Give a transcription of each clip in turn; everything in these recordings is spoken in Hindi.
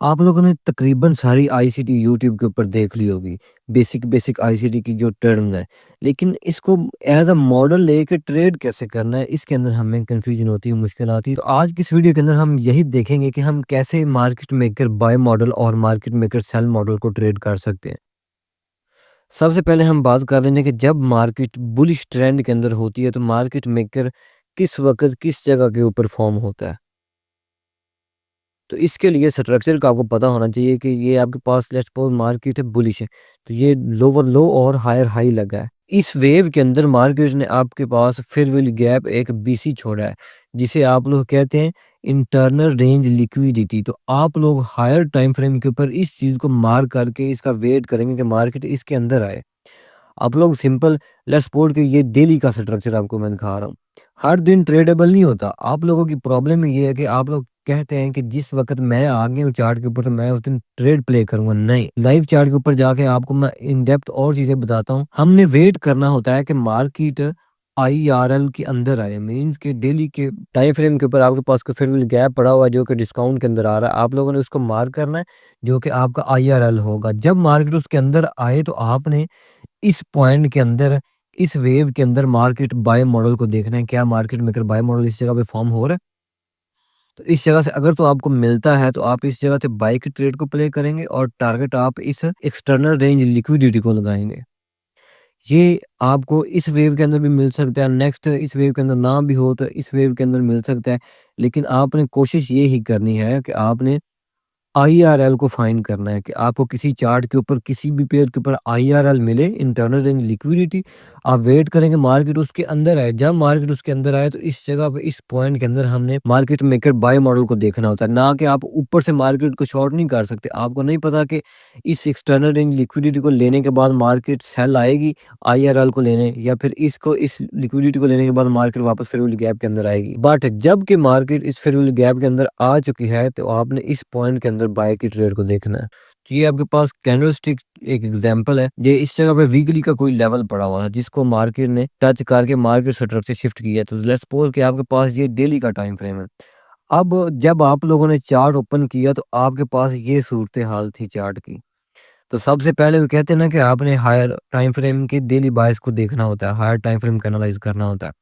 आप लोगों ने तकरीबन सारी आईसीटी यूट्यूब के ऊपर देख ली होगी। बेसिक आईसीटी की जो टर्म है। लेकिन इसको एज़ अ मॉडल लेके ट्रेड कैसे करना है, इसके अंदर हमें कन्फ्यूज़न होती है, मुश्किल आती है। तो आज की इस वीडियो के अंदर हम यही देखेंगे कि हम कैसे मार्केट मेकर बाय मॉडल और मार्केट मेकर सेल मॉडल को ट्रेड कर सकते हैं। सबसे पहले हम बात कर लेंगे कि जब मार्केट बुलिश ट्रेंड के अंदर होती है, तो मार्केट मेकर किस वक़्त किस जगह के ऊपर फ़ॉर्म होता है। तो इसके लिए स्ट्रक्चर का आपको पता होना चाहिए कि ये आपके पास लेट्स सपोज़ मार्केट है बुलिश है, तो ये लोअर लो और हायर हाई लगा है। इस वेव के अंदर मार्केट ने आपके पास फेयरवेल गैप एक बीसी छोड़ा है, जिसे आप लोग कहते हैं इंटरनल रेंज लिक्विडिटी। तो आप लोग हायर टाइम फ्रेम के ऊपर इस चीज़ को मार्क करके इसका वेट करेंगे कि मार्केट इसके अंदर आए। आप लोग सिंपल लेट्स सपोज़ कि ये डेली का स्ट्रक्चर आपको मैं दिखा रहा हूँ। हर दिन ट्रेडेबल नहीं होता। आप लोगों की प्रॉब्लम ये है कि आप लोग कहते हैं कि जिस वक़्त मैं आ गया हूँ चार्ट के ऊपर तो मैं उस दिन ट्रेड प्ले करूँगा। नहीं, लाइव चार्ट के ऊपर जाके आपको मैं इन डेप्थ और चीज़ें बताता हूँ। हमने वेट करना होता है कि मार्केट आईआरएल के अंदर आए, मीन्स कि डेली के टाइम फ्रेम के ऊपर आपके पास कोई फेयरवेल गैप पड़ा हुआ है जो कि डिस्काउंट के अंदर आ रहा है। आप लोगों ने उसको मार्क करना है, जो कि आपका आईआरएल होगा। जब मार्केट उसके अंदर आए तो आपने इस पॉइंट के अंदर, इस वेव के अंदर मार्केट बाय मॉडल को देखना है, क्या मार्केट मेकर बाय मॉडल इस जगह पे फॉर्म हो रहा है? तो इस जगह से अगर तो आपको मिलता है तो आप इस जगह से बाय की ट्रेड को प्ले करेंगे और टारगेट आप इस एक्सटर्नल रेंज लिक्विडिटी को लगाएँगे। ये आपको इस वेव के अंदर भी मिल सकता है, नेक्स्ट इस वेव के अंदर ना भी हो तो इस वेव के अंदर मिल सकता है। लेकिन आपने कोशिश ये ही करनी है कि आपने आईआरएल को फाइंड करना है कि आपको किसी चार्ट के ऊपर किसी भी पेयर के ऊपर आईआरएल मिले, इंटरनल रेंज लिक्विडिटी। आप वेट करेंगे मार्केट उसके अंदर आए। जब मार्केट उसके अंदर आए तो इस जगह पे इस पॉइंट के अंदर हमने मार्केट मेकर बाय मॉडल को देखना होता है, ना कि आप ऊपर से मार्केट को शॉर्ट नहीं कर सकते। आपको नहीं पता कि इस एक्सटर्नल रेंज लिक्विडिटी को लेने के बाद मार्केट सेल आएगी आईआरएल को लेने, या फिर इसको इस लिक्विडिटी को लेने के बाद मार्केट वापस फेयरवेल गैप के अंदर आएगी। बट जब कि मार्केट इस फेयरवेल गैप के अंदर आ चुकी है तो आपने इस पॉइंट के अंदर बाय की ट्रेड को देखना है। तो ये आपके पास कैंडलस्टिक एक एग्जांपल है। ये इस जगह पे वीकली का कोई लेवल पड़ा हुआ था जिसको मार्केट ने टच करके मार्केट स्ट्रक्चर शिफ्ट किया। तो लेट्स सपोज कि आपके पास ये डेली का टाइम फ्रेम है। अब जब आप लोगों ने चार्ट ओपन किया तो आपके पास ये सूरत हाल थी चार्ट की। तो सबसे पहले वो कहते हैं ना कि आपने हायर टाइम फ्रेम के डेली बायस को देखना होता है, हायर टाइम फ्रेम को एनालाइज़ करना होता है।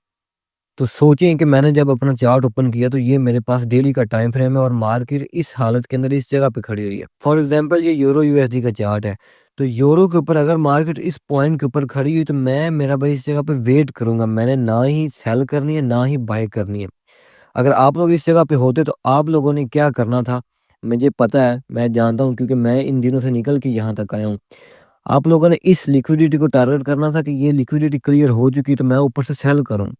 तो सोचें कि मैंने जब अपना चार्ट ओपन किया तो ये मेरे पास डेली का टाइम फ्रेम है और मार्केट इस हालत के अंदर इस जगह पे खड़ी हुई है। फॉर एग्जांपल ये यूरो यूएसडी का चार्ट है। तो यूरो के ऊपर अगर मार्केट इस पॉइंट के ऊपर खड़ी हुई तो मैं मेरा भाई इस जगह पे वेट करूँगा। मैंने ना ही सेल करनी है, ना ही बाय करनी है। अगर आप लोग इस जगह पे होते तो आप लोगों ने क्या करना था? मुझे पता है, मैं जानता हूँ क्योंकि मैं इन दिनों से निकल के यहाँ तक आया हूँ। आप लोगों ने इस लिक्विडिटी को टारगेट करना था कि ये लिक्विडिटी क्लियर हो चुकी है तो मैं ऊपर से सेल करूँ।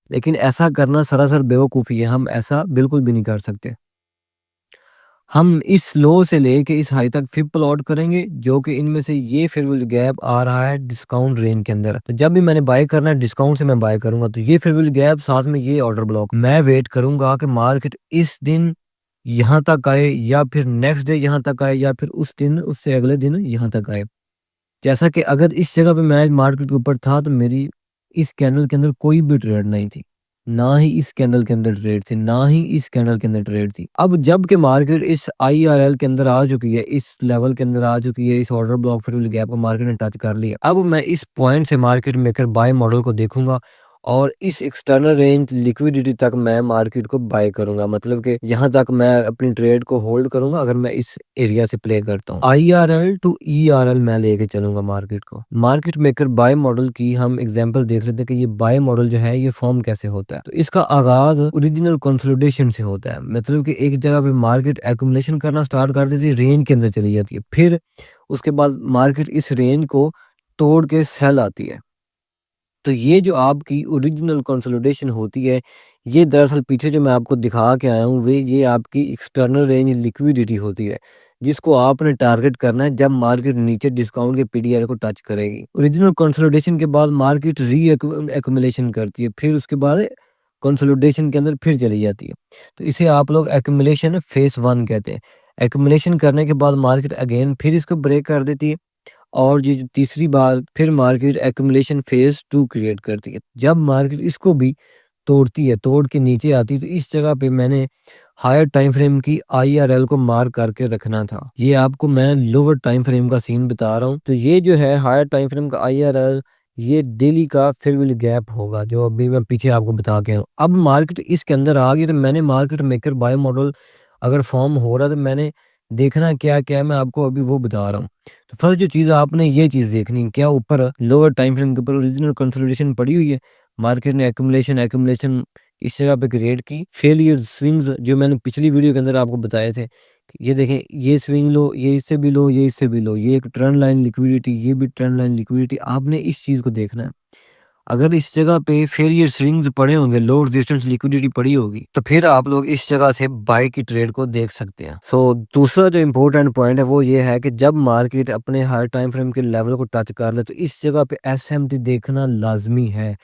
लेकिन ऐसा करना सरासर बेवकूफ़ी है, हम ऐसा बिल्कुल भी नहीं कर सकते। हम इस लो से लेके इस हाई तक फिर प्लॉट करेंगे, जो कि इनमें से ये फिर वो गैप आ रहा है डिस्काउंट रेंज के अंदर। तो जब भी मैंने बाय करना है डिस्काउंट से मैं बाय करूँगा, तो ये फिर वो गैप साथ में ये ऑर्डर ब्लॉक मैं वेट करूँगा कि मार्केट इस दिन यहाँ तक आए, या फिर नेक्स्ट डे यहाँ तक आए, या फिर उस दिन उससे अगले दिन यहाँ तक आए। जैसा कि अगर इस जगह पे मैं मार्केट के ऊपर था तो मेरी इस कैंडल के अंदर कोई भी ट्रेड नहीं थी। ना ही इस कैंडल के अंदर ट्रेड थी, ना ही इस कैंडल के अंदर ट्रेड थी। अब जब कि मार्केट इस आईआरएल के अंदर आ चुकी है, इस लेवल के अंदर आ चुकी है, इस ऑर्डर ब्लॉक फिर गैप को मार्केट ने टच कर लिया। अब मैं इस पॉइंट से मार्केट मेकर बाय मॉडल को देखूँगा और इस एक्सटर्नल रेंज लिक्विडिटी तक मैं मार्केट को बाय करूँगा। मतलब कि यहाँ तक मैं अपनी ट्रेड को होल्ड करूँगा अगर मैं इस एरिया से प्ले करता हूँ। आईआरएल टू ईआरएल मैं लेके चलूँगा मार्केट को। मार्केट मेकर बाय मॉडल की हम एग्जांपल देख लेते हैं कि ये बाय मॉडल जो है ये फॉर्म कैसे होता है। तो इसका आगाज़ ओरिजिनल कंसोलिडेशन से होता है। मतलब कि एक जगह पे मार्केट एक्यूमुलेशन करना स्टार्ट कर देती है, रेंज के अंदर चली जाती है। फिर उसके बाद मार्केट इस रेंज को तोड़ के सेल आती है। तो ये जो आपकी ओरिजिनल कंसोलिडेशन होती है, ये दरअसल पीछे जो मैं आपको दिखा के आया हूँ, वे ये आपकी एक्सटर्नल रेंज लिक्विडिटी होती है, जिसको आपने टारगेट करना है जब मार्केट नीचे डिस्काउंट के पीडीआर को टच करेगी। ओरिजिनल कंसोलिडेशन के बाद मार्केट एक्यूमुलेशन करती है, फिर उसके बाद कंसोलिडेशन के अंदर फिर चली जाती है। तो इसे आप लोग एक्यूमुलेशन फेज़ 1 कहते हैं। एक्यूमुलेशन करने के बाद मार्केट अगेन फिर इसको ब्रेक कर देती है। और ये जो तीसरी बार फिर मार्केट एक्यूमुलेशन फेज़ 2 क्रिएट करती है। जब मार्केट इसको भी तोड़ती है, तोड़ के नीचे आती है, तो इस जगह पे मैंने हायर टाइम फ्रेम की आईआरएल को मार्क करके रखना था। ये आपको मैं लोअर टाइम फ्रेम का सीन बता रहा हूँ। तो ये जो है हायर टाइम फ्रेम का आईआरएल, ये डेली का फेयरवेल गैप होगा, जो अभी मैं पीछे आपको बता के हूँ। अब मार्केट इसके अंदर आ गई, तो मैंने मार्केट मेकर बाय मॉडल अगर फॉर्म हो रहा, तो मैंने देखना क्या-क्या है, मैं आपको अभी वो बता रहा हूँ। तो फर्स्ट जो चीज़ आपने ये चीज़ देखनी है, क्या ऊपर लोअर टाइम फ्रेम के ऊपर ओरिजिनल कंसोलिडेशन पड़ी हुई है? मार्केट ने एक्यूमुलेशन एक्यूमुलेशन इस जगह पे क्रिएट की। फेलियर स्विंग्स जो मैंने पिछली वीडियो के अंदर आपको बताए थे, कि ये देखें, ये स्विंग लो, ये इससे भी लो, ये इससे भी लो, ये एक ट्रेंड लाइन लिक्विडिटी, ये भी ट्रेंड लाइन लिक्विडिटी, आपने इस चीज़ को देखना है। अगर इस जगह पे फेलियर स्विंग्स पड़े होंगे, लो रेजिस्टेंस लिक्विडिटी पड़ी होगी, तो फिर आप लोग इस जगह से बाय की ट्रेड को देख सकते हैं। सो दूसरा जो इम्पोर्टेंट पॉइंट है वो ये है कि जब मार्केट अपने हर टाइम फ्रेम के लेवल को टच कर ले, तो इस जगह पे एसएमटी देखना लाजमी है।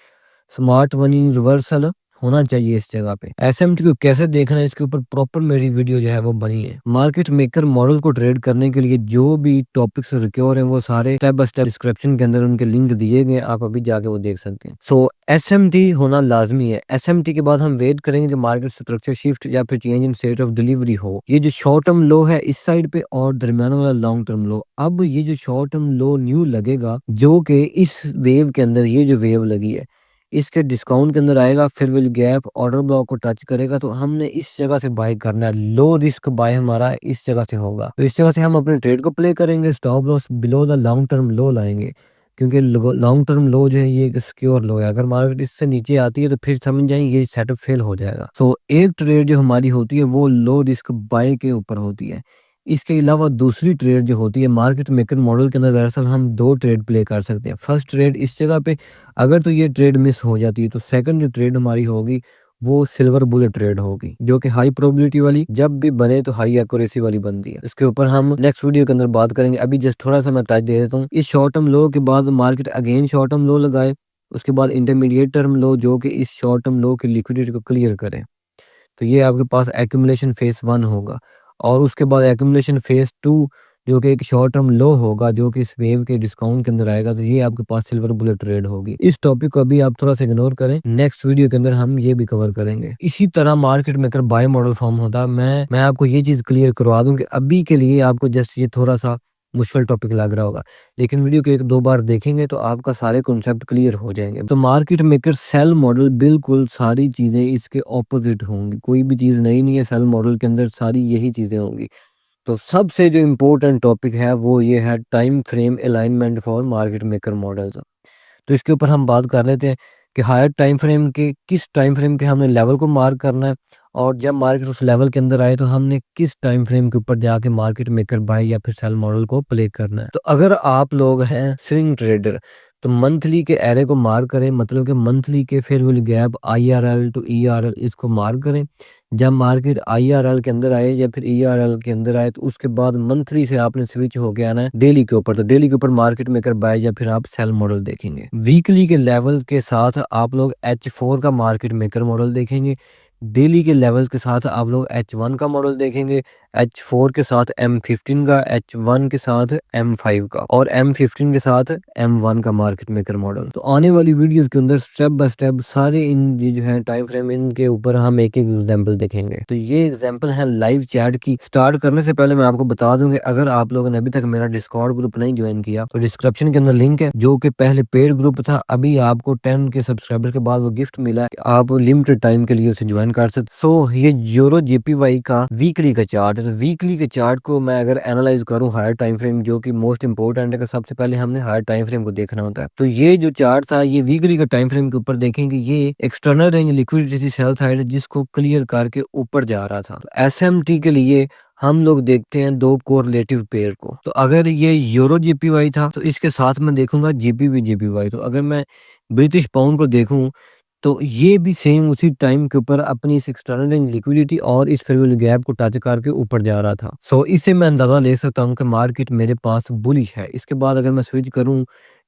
स्मार्ट मनी रिवर्सल होना चाहिए इस जगह पे। एसएमटी को कैसे देखना है, इसके ऊपर प्रॉपर मेरी वीडियो जो है वो बनी है। मार्केट मेकर मॉडल को ट्रेड करने के लिए जो भी टॉपिक्स रिक्योर हैं, वो सारे स्टेप बाय स्टेप डिस्क्रिप्शन के अंदर उनके लिंक दिए गए हैं, आप अभी जाके वो देख सकते हैं। सो एसएमटी होना लाजमी है। एसएमटी के बाद हम वेट करेंगे जो मार्केट स्ट्रक्चर शिफ्ट या फिर change in state of delivery हो। ये जो शॉर्ट टर्म लो है इस साइड पे, और दरमियान वाला लॉन्ग टर्म लो। अब ये जो शॉर्ट टर्म लो न्यू लगेगा, जो कि इस वेव के अंदर, ये जो वेव लगी है इसके डिस्काउंट के अंदर आएगा, फिर विल गैप ऑर्डर ब्लॉक को टच करेगा, तो हमने इस जगह से बाय करना है। लो रिस्क बाय हमारा इस जगह से होगा, तो इस जगह से हम अपने ट्रेड को प्ले करेंगे। Stop loss below the long term लो लाएंगे, क्योंकि लॉन्ग टर्म लो जो है ये एक सिक्योर लो है। अगर मार्केट इससे नीचे आती है तो फिर समझ जाएंगे ये सेटअप फेल हो जाएगा। सो एक ट्रेड जो हमारी होती है वो लो रिस्क बाय के ऊपर होती है। इसके अलावा दूसरी ट्रेड जो होती है मार्केट मेकर मॉडल के अंदर, दरअसल हम दो ट्रेड प्ले कर सकते हैं। फर्स्ट ट्रेड इस जगह पे, अगर तो ये ट्रेड मिस हो जाती है, तो सेकंड जो ट्रेड हमारी होगी वो सिल्वर बुलेट ट्रेड होगी, जो कि हाई प्रोबेबिलिटी वाली, जब भी बने तो हाई एक्यूरेसी वाली बनती है। इसके ऊपर हम नेक्स्ट वीडियो के अंदर बात करेंगे। अभी जस्ट थोड़ा सा मैं टच दे देता हूँ। इस शॉर्ट टर्म लो के बाद मार्केट अगेन शॉर्ट टर्म लो लगाए, उसके बाद इंटरमीडिएट टर्म लो, जो कि इस शॉर्ट टर्म लो की लिक्विडिटी को क्लियर करे। तो ये आपके पास एक्यूमुलेशन फेज 1 होगा, और उसके बाद एक्यूमुलेशन फेज 2, जो कि एक शॉर्ट टर्म लो होगा, जो कि इस वेव के डिस्काउंट के अंदर आएगा। तो ये आपके पास सिल्वर बुलेट ट्रेड होगी। इस टॉपिक को अभी आप थोड़ा सा इग्नोर करें, नेक्स्ट वीडियो के अंदर हम ये भी कवर करेंगे। इसी तरह market maker buy model form होता है। मैं आपको ये चीज क्लियर करवा दूं कि अभी के लिए आपको जस्ट ये थोड़ा सा मुश्किल टॉपिक लग रहा होगा, लेकिन वीडियो को एक दो बार देखेंगे तो आपका सारे कॉन्सेप्ट क्लियर हो जाएंगे। तो मार्केट मेकर सेल मॉडल बिल्कुल सारी चीजें इसके ऑपोजिट होंगी, कोई भी चीज नई नहीं है सेल मॉडल के अंदर, सारी यही चीजें होंगी। तो सबसे जो इम्पोर्टेंट टॉपिक है वो ये है time frame alignment for market maker models. तो इसके ऊपर हम बात कर लेते हैं कि हायर टाइम फ्रेम के, किस टाइम फ्रेम के हमने लेवल को मार्क करना है, और जब मार्केट उस लेवल के अंदर आए तो हमने किस टाइम फ्रेम के ऊपर जाके मार्केट मेकर बाय या फिर सेल मॉडल को प्ले करना है। तो अगर आप लोग हैं स्विंग ट्रेडर, तो मंथली के एरे को मार्क करें, मतलब कि मंथली के fair value gap IRL to ERL इसको मार्क करें। जब मार्केट IRL के अंदर आए या फिर ERL के अंदर आए, तो उसके बाद मंथली से आपने स्विच होके आना है डेली के ऊपर। तो डेली के ऊपर मार्केट मेकर बाय या फिर आप सेल मॉडल देखेंगे। वीकली के लेवल के साथ आप लोग H4 का मार्केट मेकर मॉडल देखेंगे। डेली के लेवल्स के साथ आप लोग H1 का मॉडल देखेंगे, H4 के साथ M15 का, H1 के साथ M5 का, और M15 के साथ M1 का मार्केट मेकर मॉडल। तो आने वाली वीडियोस के अंदर स्टेप बाय स्टेप सारे इन ये जो है टाइम फ्रेम, इनके ऊपर हम एक एक एग्जांपल देखेंगे। तो ये एग्जांपल है लाइव चैट की। स्टार्ट करने से पहले मैं आपको बता दूं कि अगर आप लोगों ने अभी तक मेरा डिस्कॉर्ड ग्रुप नहीं ज्वाइन किया, तो डिस्क्रिप्शन के अंदर लिंक है, जो कि पहले पेड ग्रुप था, अभी आपको 10 के सब्सक्राइबर के बाद वो गिफ्ट मिला है, आप लिमिटेड टाइम के लिए उसे ज्वाइन कर सकते। सो ये यूरो JPY का वीकली का चार्ट है। तो वीकली के चार्ट को मैं अगर एनालाइज करूं हायर टाइम फ्रेम, जो कि मोस्ट इंपोर्टेंट है, कि सबसे पहले हमने हायर टाइम फ्रेम को देखना होता है। तो ये जो चार्ट था, ये वीकली का टाइम फ्रेम के ऊपर देखेंगे, ये external range liquidity sell side है, जिसको क्लियर करके ऊपर जा रहा था। तो SMT के लिए हम लोग देखते हैं दो कोरिलेटिव पेयर को। तो अगर ये यूरो JPY था, तो इसके साथ मैं देखूंगा GBP JPY। तो अगर मैं ब्रिटिश पाउंड को देखूं, तो ये भी सेम उसी टाइम के ऊपर अपनी इस एक्सटर्नल रेंज लिक्विडिटी और इस फेयरवैल्यू गैप को टच करके ऊपर जा रहा था। सो इससे मैं अंदाजा ले सकता हूँ कि मार्केट मेरे पास बुलिश है। इसके बाद अगर मैं स्विच करूँ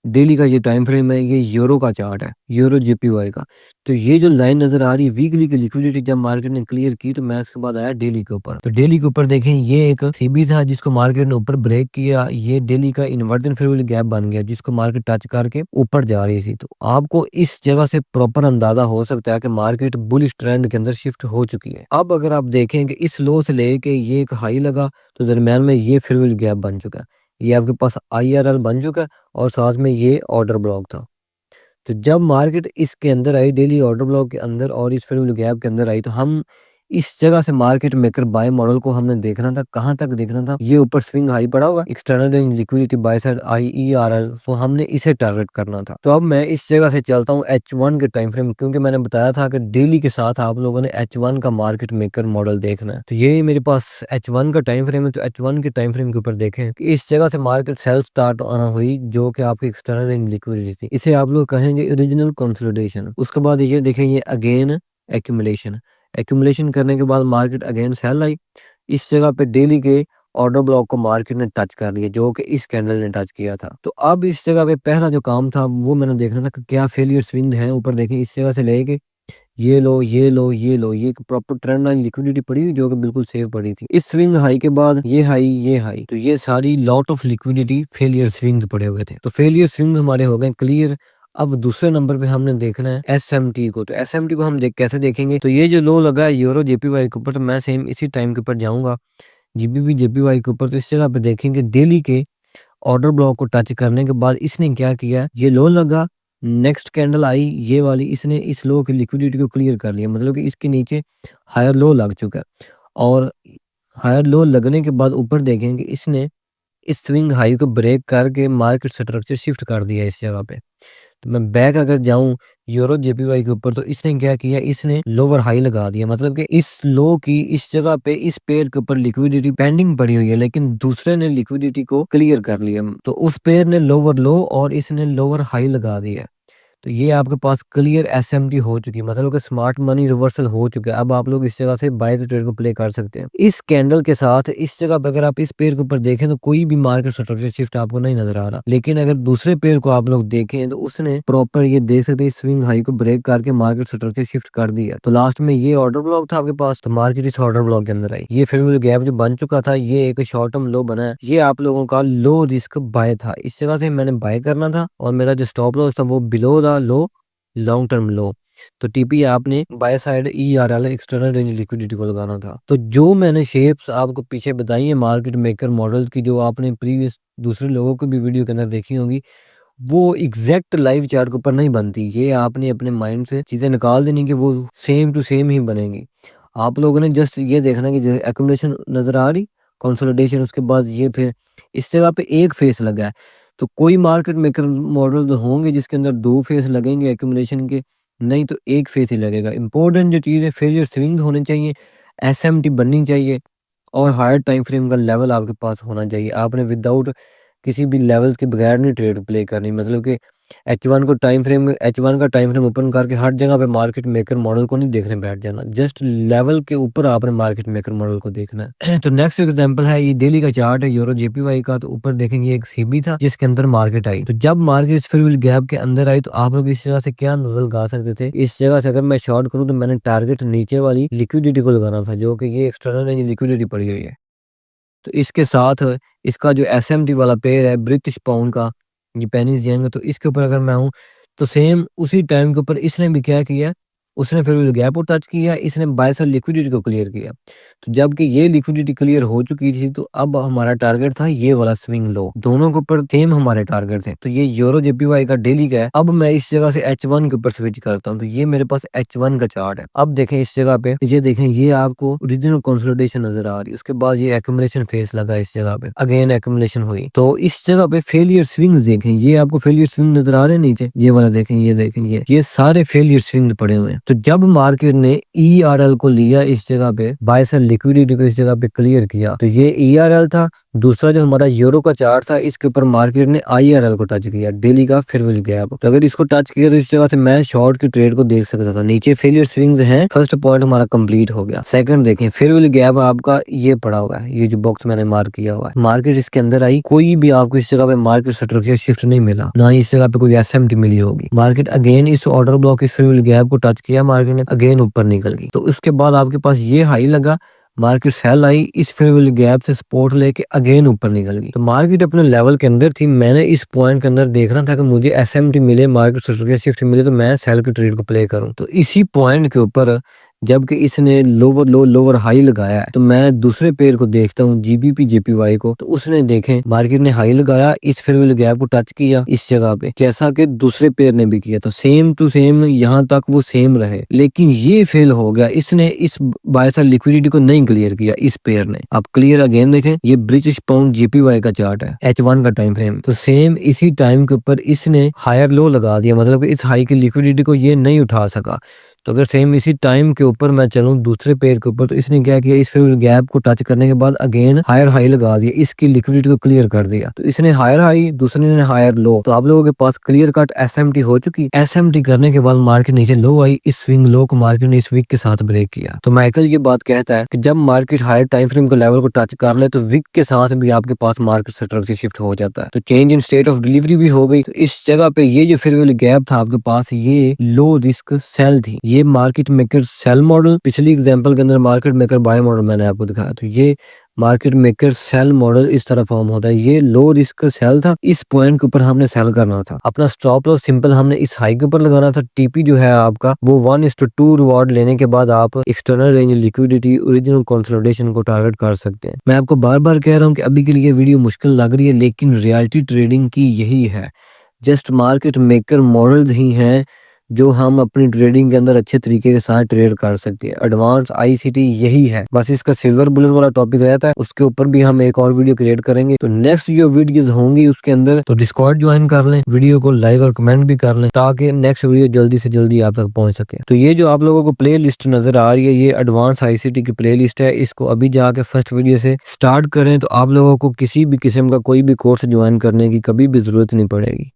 डेली का ये टाइम फ्रेम है, ये यूरो का चार्ट है, यूरो जेपीवाई का। तो ये जो लाइन नज़र आ रही है वीकली की लिक्विडिटी जब मार्केट ने क्लियर की तो मैं उसके बाद आया डेली के ऊपर। तो डेली के ऊपर देखें ये एक सीबी था जिसको मार्केट ने ऊपर ब्रेक किया, ये डेली का इन्वर्जन फेयर वैल्यू गैप बन गया जिसको मार्केट टच करके ऊपर जा रही थी। तो आपको इस जगह से प्रॉपर अंदाजा हो सकता है कि मार्केट बुलिश ट्रेंड के अंदर शिफ्ट हो चुकी है। अब अगर आप देखें कि इस लो से लेके ये एक हाई लगा तो दरमियान में ये फेयर वैल्यू गैप बन चुका है, ये आपके पास आईआरएल बन चुका है और साथ में ये ऑर्डर ब्लॉक था। तो जब मार्केट इसके अंदर आई डेली ऑर्डर ब्लॉक के अंदर और इस फेयर वैल्यू गैप के अंदर आई तो हम इस जगह से मार्केट मेकर बाय मॉडल को हमने देखना था, कहां तक देखना था, ये ऊपर स्विंग हाई पड़ा हुआ external range liquidity buy side IERL, तो हमने इसे टारगेट करना था। तो अब मैं इस जगह से चलता हूं H1 के टाइम फ्रेम, क्योंकि मैंने बताया था कि डेली के साथ आप लोगों ने H1 का मार्केट मेकर मॉडल देखना है। तो ये मेरे पास H1 का टाइम फ्रेम है। तो H1 के टाइम फ्रेम के ऊपर देखें कि इस जगह से मार्केट सेल स्टार्ट आना हुई जो कि आपकी एक्सटर्नल रेंज लिक्विडिटी थी, इसे आप लोग कहेंगे ओरिजिनल कंसोलिडेशन। उसके बाद ये देखें ये अगेन एक्यूमुलेशन, एक्यूमुलेशन करने के बाद मार्केट अगेन सेल आई। इस जगह पे डेली के ऑर्डर ब्लॉक को मार्केट ने टच कर लिया जो कि इस कैंडल ने टच किया था। तो अब इस जगह पे पहला जो काम था वो मैंने देखना था कि क्या फेलियर स्विंग है। ऊपर देखें इस जगह से लेके ये लो ये लो ये लो, ये प्रॉपर ट्रेंड लाइन लिक्विडिटी पड़ी हुई जो कि बिल्कुल सेफ पड़ी थी। इस स्विंग हाई के बाद ये हाई ये हाई, तो ये सारी lot of liquidity failure swings पड़े हुए थे। तो फेलियर स्विंग्स हमारे हो गए क्लियर। अब दूसरे नंबर पे हमने देखना है एसएमटी को। तो एसएमटी को हम कैसे देखेंगे, तो ये जो लो लगा है यूरो जेपीवाई के ऊपर, तो मैं सेम इसी टाइम के ऊपर जाऊंगा जीबीबी जेपीवाई के ऊपर। तो इस जगह पे देखेंगे डेली के ऑर्डर ब्लॉक को टच करने के बाद इसने क्या किया, ये लो लगा, नेक्स्ट कैंडल आई ये वाली, इसने इस लो की लिक्विडिटी को क्लियर कर लिया, मतलब कि इसके नीचे हायर लो लग चुका है। और हायर लो लगने के बाद ऊपर देखेंगे इसने इस स्विंग हाई को ब्रेक करके मार्केट स्ट्रक्चर शिफ्ट कर दिया इस जगह पे। तो मैं बैक अगर जाऊं यूरो जेपीवाई के ऊपर, तो इसने क्या किया, इसने लोअर हाई लगा दिया, मतलब कि इस लो की इस जगह पे इस पेयर के ऊपर लिक्विडिटी पेंडिंग पड़ी हुई है लेकिन दूसरे ने लिक्विडिटी को क्लियर कर लिया। तो उस पेयर ने लोअर लो और इसने लोअर हाई लगा दिया। तो ये आपके पास क्लियर एसएमटी हो चुकी है, मतलब कि स्मार्ट मनी रिवर्सल हो चुका है। अब आप लोग इस जगह से बाय द ट्रेड को प्ले कर सकते हैं। इस कैंडल के साथ इस जगह पे अगर आप इस पेयर के ऊपर देखें तो कोई भी मार्केट स्ट्रक्चर शिफ्ट आपको नहीं नजर आ रहा, लेकिन अगर दूसरे पेयर को आप लोग देखें तो उसने प्रॉपर ये देख सकते हैं स्विंग हाई को ब्रेक करके मार्केट स्ट्रक्चर शिफ्ट कर दिया। तो लास्ट में ये ऑर्डर ब्लॉक था आपके पास, तो मार्केट इस ऑर्डर ब्लॉक के अंदर आई। ये फिर गैप जो बन चुका था, ये एक शॉर्ट टर्म लो बना है, ये आप लोगों का लो रिस्क बाय था। इस जगह से मैंने बाय करना था और मेरा जो स्टॉप लॉस था वो below the low long term low. तो टीपी आपने buy side ERL external range liquidity को लगाना था। तो जो मैंने शेप्स आपको पीछे बताई है मार्केट मेकर मॉडल की, जो आपने प्रीवियस दूसरे लोगों को भी वीडियो के अंदर देखी होंगी, वो एग्जैक्ट लाइव चार्ट के ऊपर नहीं बनती। ये आपने अपने माइंड से चीजें निकाल देनी कि वो सेम टू सेम ही बनेंगी। आप लोगों ने जस्ट ये देखना कि जैसे एक्यूमुलेशन नजर आ रही, कंसोलिडेशन, उसके बाद ये फिर इस जगह पे एक फेस लगा है। तो कोई मार्केट मेकर मॉडल तो होंगे जिसके अंदर दो फेस लगेंगे एक्यूमुलेशन के, नहीं तो एक फेस ही लगेगा। इंपॉर्टेंट जो चीज़ है फेलियर स्विंग होने चाहिए, एसएमटी बननी चाहिए और हायर टाइम फ्रेम का लेवल आपके पास होना चाहिए। आपने विदाउट किसी भी लेवल के बगैर नहीं ट्रेड प्ले करनी, मतलब कि एच वन का टाइम फ्रेम ओपन करके हर जगह पे मार्केट मेकर मॉडल को नहीं देखने बैठ जाना, जस्ट लेवल के ऊपर आपने मार्केट मेकर मॉडल को देखना है। तो नेक्स्ट एग्जांपल है ये डेली का चार्ट है यूरो जेपीवाई का। तो ऊपर देखेंगे एक सीबी था जिसके अंदर मार्केट आई। तो जब मार्केट फिर गैप के अंदर आई तो आप लोग इस जगह से क्या नजर लगा सकते थे, इस जगह से अगर मैं शॉर्ट करूँ तो मैंने टारगेट नीचे वाली लिक्विडिटी को लगाना था जो कि ये एक्सटर्नल रेंज लिक्विडिटी पड़ी हुई है। तो इसके साथ इसका जो एसएमटी वाला पेयर है ब्रिटिश पाउंड का, ये पेनीज जाएंगे, तो इसके ऊपर अगर मैं हूँ तो सेम उसी टाइम के ऊपर इसने भी क्या किया, उसने फिर गैप को टच किया, इसने बाय सेल लिक्विडिटी को क्लियर किया। तो जबकि ये लिक्विडिटी क्लियर हो चुकी थी तो अब हमारा टारगेट था ये वाला स्विंग लो, दोनों के ऊपर सेम हमारे टारगेट थे। तो ये यूरो जेपीवाई का डेली का है। अब मैं इस जगह से H1 के ऊपर स्विच करता हूँ। तो ये मेरे पास H1 का चार्ट है। अब देखें इस जगह पे, ये देखें ये आपको ओरिजिनल कंसोलिडेशन नजर आ रही है, उसके बाद ये एक्यूमुलेशन फेस लगा इस जगह पे, अगेन एक्यूमुलेशन हुई। तो इस जगह पे फेलियर स्विंग्स देखें, ये आपको फेलियर स्विंग नजर आ रहे हैं नीचे, ये वाला देखें, ये देखें, ये सारे फेलियर स्विंग पड़े हुए हैं। तो जब मार्केट ने ईआरएल को लिया इस जगह पे, बाय सेल लिक्विडिटी को इस जगह पे क्लियर किया, तो ये ईआरएल था दूसरा जो हमारा यूरो का चार्ट था, इसके ऊपर मार्केट ने आईआरएल को टच किया, डेली का फेयर वैल्यू गैप। तो अगर इसको टच किया तो इस जगह से मैं शॉर्ट की ट्रेड को देख सकता था। नीचे फेलियर स्विंग्स हैं, फर्स्ट पॉइंट हमारा कंप्लीट हो गया। सेकंड देखें, फेयर वैल्यू गैप आपका ये पड़ा हुआ है, ये जो बॉक्स मैंने मार्क किया हुआ है, मार्केट इसके अंदर आई, कोई भी आपको इस जगह पे मार्केट स्ट्रक्चर शिफ्ट नहीं मिला, ना ही इस जगह पे कोई एसएमटी मिली होगी। मार्केट अगेन इस ऑर्डर ब्लॉक, इस फेयर वैल्यू गैप को टच किया, मार्केट ने अगेन ऊपर निकल गई। तो उसके बाद आपके पास ये हाई लगा, मार्केट सेल आई, इस फेयर वैल्यू गैप से सपोर्ट लेके अगेन ऊपर निकल गई। तो मार्केट अपने लेवल के अंदर थी, मैंने इस पॉइंट के अंदर देखना था कि मुझे एसएमटी मिले, मार्केट स्ट्रक्चर शिफ्ट मिले तो मैं सेल की ट्रेड को प्ले करूं। तो इसी पॉइंट के ऊपर जबकि इसने लोअर हाई लगाया है, तो मैं दूसरे पेयर को देखता हूँ, जीबीपी जेपीवाई को। तो उसने देखें मार्केट ने हाई लगाया, इस फेयर वैल्यू गैप को टच किया इस जगह पे, जैसा कि दूसरे पेयर ने भी किया। तो सेम टू सेम यहाँ तक वो सेम रहे, लेकिन ये फेल हो गया, इसने इस बाय साइड लिक्विडिटी को नहीं क्लियर किया इस पेयर ने। आप क्लियर अगेन देखें, ये ब्रिटिश पाउंड जेपीवाई का चार्ट है, H1 का टाइम फ्रेम। तो सेम इसी टाइम के ऊपर इसने हायर लो लगा दिया, मतलब कि इस हाई की लिक्विडिटी को ये नहीं उठा सका। तो अगर सेम इसी टाइम के ऊपर मैं चलूं दूसरे पेयर के ऊपर, तो इसने क्या किया, इस फेयर गैप को टच करने के बाद अगेन हायर हाई लगा दिया, इसकी लिक्विडिटी को क्लियर कर दिया। तो इसने हायर हाई, दूसरे ने हायर लो। तो आप लोगों के पास क्लियर कट एसएमटी हो चुकी। एसएमटी करने के बाद मार्केट नीचे लो आई, इस स्विंग लो को मार्केट ने इस वीक के साथ ब्रेक किया। तो माइकल ये बात कहता है कि जब मार्केट हायर टाइम फ्रेम के लेवल को टच कर ले, तो वीक के साथ भी आपके पास मार्केट स्ट्रक्चर शिफ्ट हो जाता है। तो change in state of delivery भी हो गई। तो इस जगह पे ये जो फेयर वैल्यू गैप था आपके पास, ये लो रिस्क सेल थी। ये मार्केट मेकर सेल मॉडल, पिछली एग्जांपल के अंदर मार्केट मेकर बाय मॉडल मैंने आपको दिखाया। तो ये मार्केट मेकर सेल मॉडल इस तरह फॉर्म होता है। ये लो रिस्क सेल था, इस पॉइंट के ऊपर हमने सेल करना था। अपना स्टॉप लॉस सिंपल हमने इस हाई के ऊपर लगाना था। टीपी जो है आपका वो 1:2 रिवॉर्ड लेने के बाद आप external range liquidity original consolidation को टारगेट कर सकते हैं। मैं आपको बार बार कह रहा हूँ कि अभी के लिए वीडियो मुश्किल लग रही है, लेकिन रियलिटी ट्रेडिंग की यही है। जस्ट मार्केट मेकर मॉडल ही हैं जो हम अपनी ट्रेडिंग के अंदर अच्छे तरीके के साथ ट्रेड कर सकते हैं। एडवांस आईसीटी यही है, बस इसका सिल्वर बुलेट वाला टॉपिक रहता है, उसके ऊपर भी हम एक और वीडियो क्रिएट करेंगे। तो नेक्स्ट जो वीडियोस होंगी उसके अंदर तो डिस्कॉर्ड ज्वाइन कर लें, वीडियो को लाइक और कमेंट भी कर लें, ताकि नेक्स्ट वीडियो जल्दी से जल्दी आप तक पहुंच सके। तो ये जो आप लोगों को प्ले लिस्ट नजर आ रही है, ये एडवांस आईसीटी की प्ले लिस्ट है। इसको अभी जाके फर्स्ट वीडियो से स्टार्ट करें, तो आप लोगों को किसी भी किस्म का कोई भी कोर्स ज्वाइन करने की कभी भी जरूरत नहीं पड़ेगी।